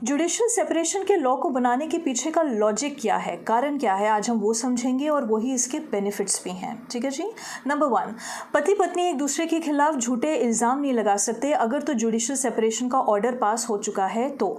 Judicial separation के law को बनाने के पीछे का लॉजिक क्या है, कारण क्या है, आज हम वो समझेंगे और वही इसके बेनिफिट्स भी हैं। ठीक है जी। नंबर 1, पति पत्नी एक दूसरे के खिलाफ झूठे इल्ज़ाम नहीं लगा सकते अगर तो जुडिशियल सेपरेशन का ऑर्डर पास हो चुका है तो।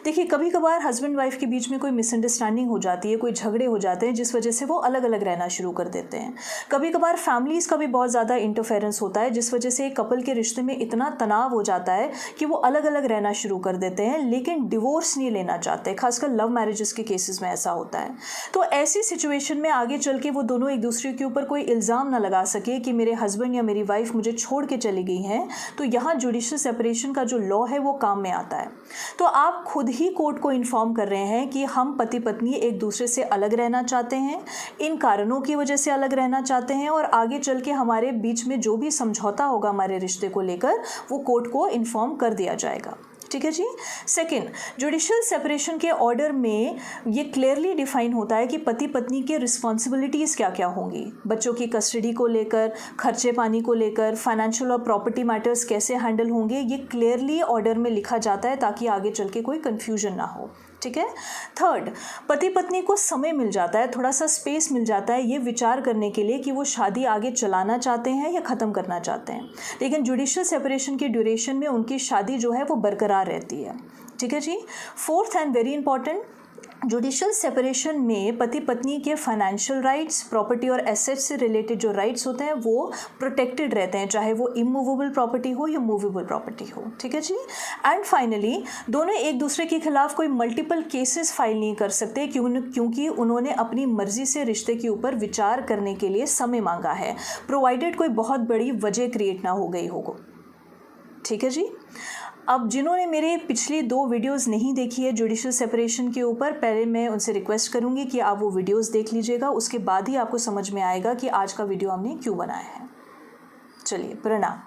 देखिए, कभी कभार हस्बैंड वाइफ के बीच में कोई मिसअंडरस्टैंडिंग हो जाती है, कोई झगड़े हो जाते हैं जिस वजह से वो अलग अलग रहना शुरू कर देते हैं। कभी कभार फैमिलीज़ का भी बहुत ज़्यादा इंटरफेरेंस होता है जिस वजह से एक कपल के रिश्ते में इतना तनाव हो जाता है कि वो अलग अलग रहना शुरू कर देते हैं, लेकिन डिवोर्स नहीं लेना चाहते। खासकर लव मैरिजेस के केसेस में ऐसा होता है। तो ऐसी सिचुएशन में आगे चल के वो दोनों एक दूसरे के ऊपर कोई इल्ज़ाम ना लगा सके कि मेरे हस्बैंड या मेरी वाइफ मुझे छोड़ के चली गई हैं, तो यहाँ जुडिशियल सेपरेशन का जो लॉ है वो काम में आता है। तो आप खुद ही कोर्ट को इन्फॉर्म कर रहे हैं कि हम पति पत्नी एक दूसरे से अलग रहना चाहते हैं, इन कारणों की वजह से अलग रहना चाहते हैं, और आगे चल के हमारे बीच में जो भी समझौता होगा हमारे रिश्ते को लेकर वो कोर्ट को इन्फॉर्म कर दिया जाएगा। ठीक है जी। सेकंड, जुडिशियल सेपरेशन के ऑर्डर में ये क्लियरली डिफाइन होता है कि पति पत्नी के रिस्पॉन्सिबिलिटीज़ क्या क्या होंगी, बच्चों की कस्टडी को लेकर, खर्चे पानी को लेकर, फाइनेंशियल और प्रॉपर्टी मैटर्स कैसे हैंडल होंगे, ये क्लियरली ऑर्डर में लिखा जाता है ताकि आगे चल के कोई कन्फ्यूजन ना हो। ठीक है। थर्ड, पति पत्नी को समय मिल जाता है, थोड़ा सा स्पेस मिल जाता है ये विचार करने के लिए कि वो शादी आगे चलाना चाहते हैं या ख़त्म करना चाहते हैं, लेकिन जुडिशियल सेपरेशन के ड्यूरेशन में उनकी शादी जो है वो बरकरार रहती है। ठीक है जी। Fourth and very important, judicial separation में पति पत्नी के फाइनेंशियल राइट्स, प्रॉपर्टी और एसेट्स से रिलेटेड जो राइट्स होते हैं वो प्रोटेक्टेड रहते हैं, चाहे वो इमूवेबल प्रॉपर्टी हो या मूवेबल प्रॉपर्टी हो। ठीक है जी। एंड फाइनली, दोनों एक दूसरे के खिलाफ कोई मल्टीपल केसेस फाइल नहीं कर सकते क्योंकि उन्होंने अपनी मर्जी से रिश्ते के ऊपर विचार करने के लिए समय मांगा है, प्रोवाइडेड कोई बहुत बड़ी वजह क्रिएट ना हो गई हो। ठीक है जी। अब जिन्होंने मेरे पिछली 2 वीडियोस नहीं देखी है जुडिशियल सेपरेशन के ऊपर, पहले मैं उनसे रिक्वेस्ट करूंगी कि आप वो वीडियोस देख लीजिएगा, उसके बाद ही आपको समझ में आएगा कि आज का वीडियो हमने क्यों बनाया है। चलिए, प्रणाम।